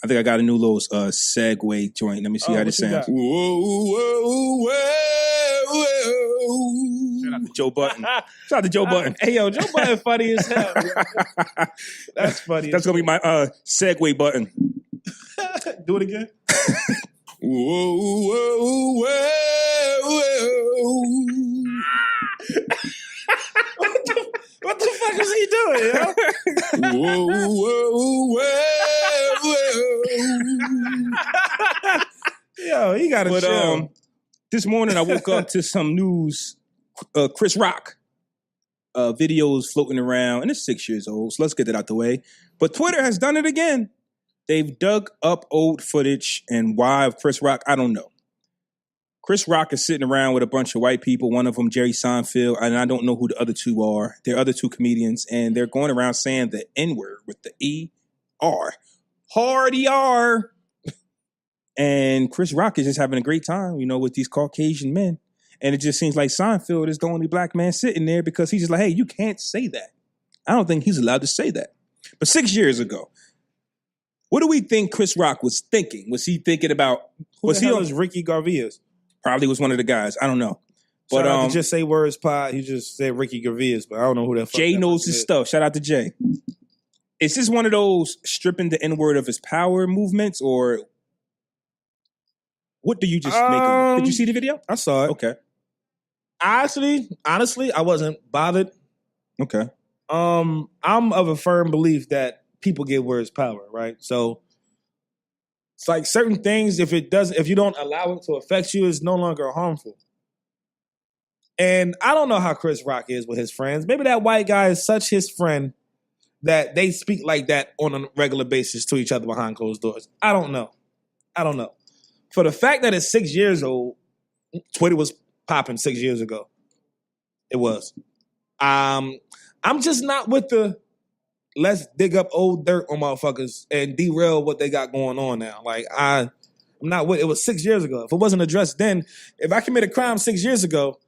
I think I got a new little segue joint. Let me see how this sounds. Whoa, whoa, whoa, whoa. Shout out to Joe Button. Shout out to Joe Button. Hey, yo, Joe Button funny as hell. That's funny. That's going to be my segue button. Do it again. Whoa, whoa, whoa, whoa. What the fuck is he doing, yo? Whoa, whoa, whoa. Yo, he got to chill. This morning I woke up to some news. Chris Rock videos floating around, and it's 6 years old, so let's get that out the way. But Twitter has done it again. They've dug up old footage, and why of Chris Rock, I don't know. Chris Rock is sitting around with a bunch of white people, one of them Jerry Seinfeld, and I don't know who the other two are. They're other two comedians, and they're going around saying the N-word with the E-R. Hard E-R. And Chris Rock is just having a great time, with these Caucasian men. And it just seems like Seinfeld is the only black man sitting there because he's just like, hey, you can't say that. I don't think he's allowed to say that. But 6 years ago, what do we think Chris Rock was thinking? Was he thinking about... Who the hell is Ricky Gervais? Probably was one of the guys. I don't know. But shout out to Just Say Words Pod. He just said Ricky Gervais, but I don't know who that fuck Jay that knows his stuff. Shout out to Jay. Is this one of those stripping the N-word of his power movements, or what do you just make of it? Did you see the video? I saw it. Okay. Honestly, I wasn't bothered. Okay. I'm of a firm belief that people give words power, right? So it's like certain things, if you don't allow it to affect you, it's no longer harmful. And I don't know how Chris Rock is with his friends. Maybe that white guy is such his friend that they speak like that on a regular basis to each other behind closed doors. I don't know. For the fact that it's 6 years old, Twitter was popping 6 years ago. It was. I'm just not with the let's dig up old dirt on motherfuckers and derail what they got going on now. Like, I'm not with it. Was 6 years ago. If it wasn't addressed then, if I commit a crime 6 years ago,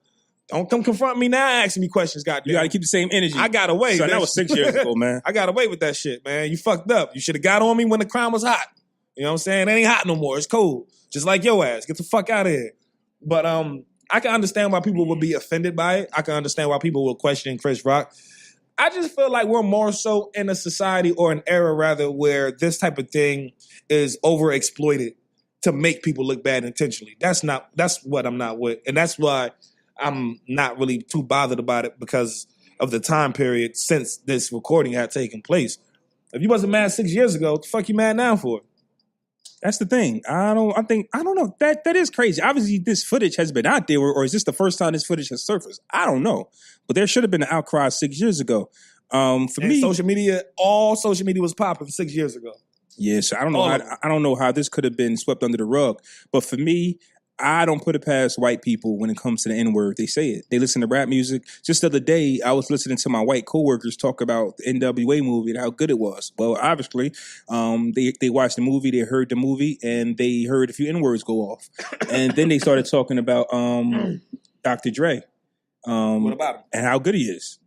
don't come confront me now asking me questions, goddamn. You got to keep the same energy. I got away. So that was 6 years ago, man. I got away with that shit, man. You fucked up. You should have got on me when the crime was hot. You know what I'm saying? It ain't hot no more. It's cold. Just like your ass. Get the fuck out of here. But I can understand why people would be offended by it. I can understand why people will question Chris Rock. I just feel like we're more so in a society, or an era rather, where this type of thing is overexploited to make people look bad intentionally. That's what I'm not with. And that's why I'm not really too bothered about it, because of the time period since this recording had taken place. If you wasn't mad 6 years ago, what the fuck you mad now for? That's the thing. I don't know. That is crazy. Obviously, this footage has been out there, or is this the first time this footage has surfaced? I don't know. But there should have been an outcry 6 years ago. For me, all social media was popping 6 years ago. Yeah, so I don't know how this could have been swept under the rug. But for me, I don't put it past white people when it comes to the N-word. They say it. They listen to rap music. Just the other day, I was listening to my white coworkers talk about the NWA movie and how good it was. Well, obviously, they watched the movie, they heard the movie, and they heard a few N-words go off. And then they started talking about Dr. Dre. What about him? And how good he is.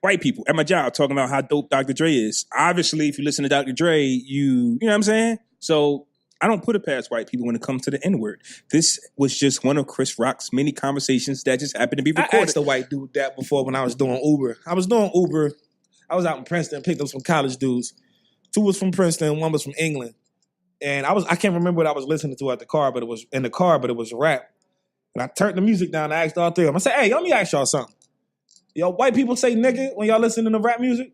White people at my job talking about how dope Dr. Dre is. Obviously, if you listen to Dr. Dre, you know what I'm saying? So I don't put it past white people when it comes to the N-word. This was just one of Chris Rock's many conversations that just happened to be recorded. I asked a white dude that before when I was doing Uber. I was out in Princeton, picked up some college dudes. 2 was from Princeton, 1 was from England. And I can't remember what I was listening to at the car, but it was rap. And I turned the music down and I asked all 3 of them. I said, hey, let me ask y'all something. Yo, white people say nigga when y'all listening to rap music?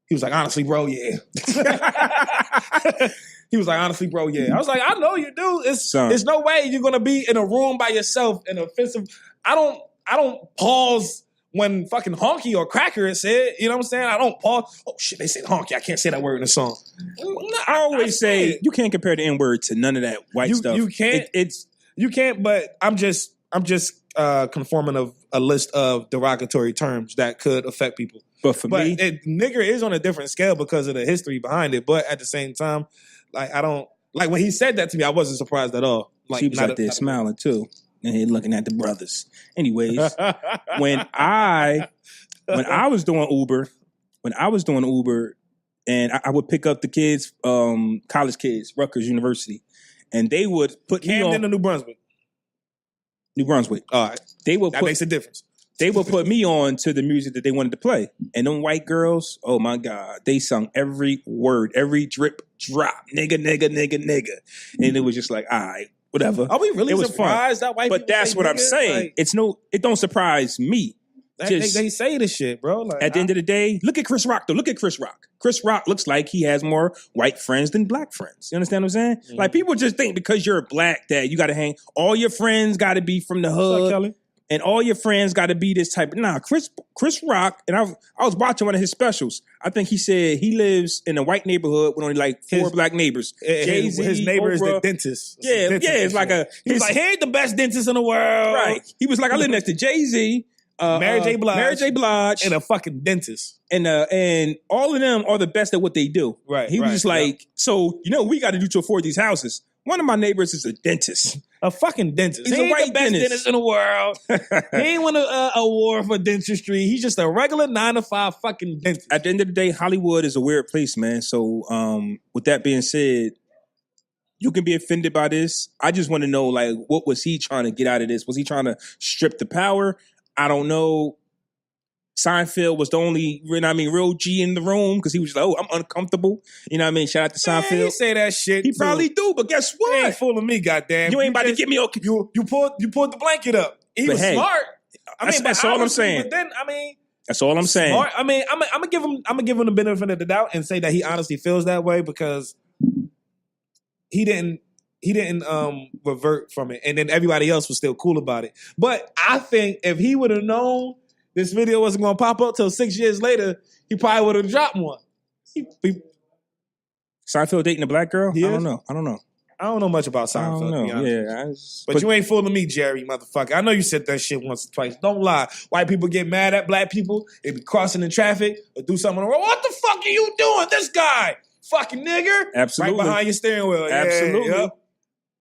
He was like, honestly, bro, yeah. He was like, honestly, bro, yeah. I was like, I know you do. There's no way you're gonna be in a room by yourself in offensive. I don't pause when fucking honky or cracker is said. You know what I'm saying? I don't pause. Oh shit, they said honky. I can't say that word in a song. I always say you can't compare the N-word to none of that white stuff. You can't. You can't. But I'm just conforming of a list of derogatory terms that could affect people. But me, nigger is on a different scale because of the history behind it. But at the same time, like I don't like when he said that to me, I wasn't surprised at all. Like she was out there smiling too, and he looking at the brothers. Anyways, when I was doing Uber, and I would pick up the kids, college kids, Rutgers University, and they would put me Camden on or New Brunswick? New Brunswick. All right. They would That put makes a difference. they would put me on to the music that they wanted to play. And them white girls, oh my God, they sung every word, every drip, drop, nigga, nigga, nigga, nigga. And it was just like, all right, whatever. Are we really It was surprised that white But people that's say what I'm nigga? saying. Like, It don't surprise me. they Just- say this shit, bro. Like, At the end of the day, look at Chris Rock, though. Look at Chris Rock. Chris Rock looks like he has more white friends than black friends. You understand what I'm saying? Mhm. Like, people just think because you're black that you got to hang, all your friends got to be from the what's up, hood. Kelly? And all your friends got to be this type. Nah, Chris Rock, and I was watching one of his specials. I think he said he lives in a white neighborhood with only like 4 His- black neighbors. His neighbor is the Oprah. dentist. Yeah, Dentist yeah, it's like a He was his- like, he ain't the best dentist in the world. right. He was like, I live next to Jay-Z, Mary J. Blige, and and a fucking dentist. and all of them are the best at what they do. Right. He was right, just like, so you know what we got to do to afford these houses. One of my neighbors is a dentist. a fucking dentist. He's He a ain't white the best dentist. in the world. He ain't won a award for dentistry. He's just a regular 9-to-5 fucking dentist. At the end of the day, Hollywood is a weird place, man. So with that being said, you can be offended by this. I just want to know, like, what was he trying to get out of this? Was he trying to strip the power? I don't know. Seinfeld was the only, you know what I mean, real G in the room because he was like, oh, I'm uncomfortable. You know what I mean? Shout out to Man, Seinfeld. he say that shit. He too. probably do, but guess You ain't what? fooling me, goddamn. You ain't about to just- get me okay. You pulled the blanket up. He But was hey, smart. that's all I'm obviously, saying. But then, I mean, That's all I'm saying. smart. I mean, I'm gonna give him the benefit of the doubt and say that he honestly feels that way because he didn't revert from it, and then everybody else was still cool about it. But I think if he would have known this video wasn't going to pop up till 6 years later, he probably would have dropped one. Seinfeld dating a black girl? He I is? don't know. I don't know much about I Seinfeld. don't To be know. honest. Yeah. But you ain't fooling me, Jerry, motherfucker. I know you said that shit once or twice. Don't lie. White people get mad at black people. They be crossing in traffic or do something wrong. What the fuck are you doing? This guy. Fucking nigger. Absolutely. Right behind your steering wheel. Yeah, Absolutely. yep.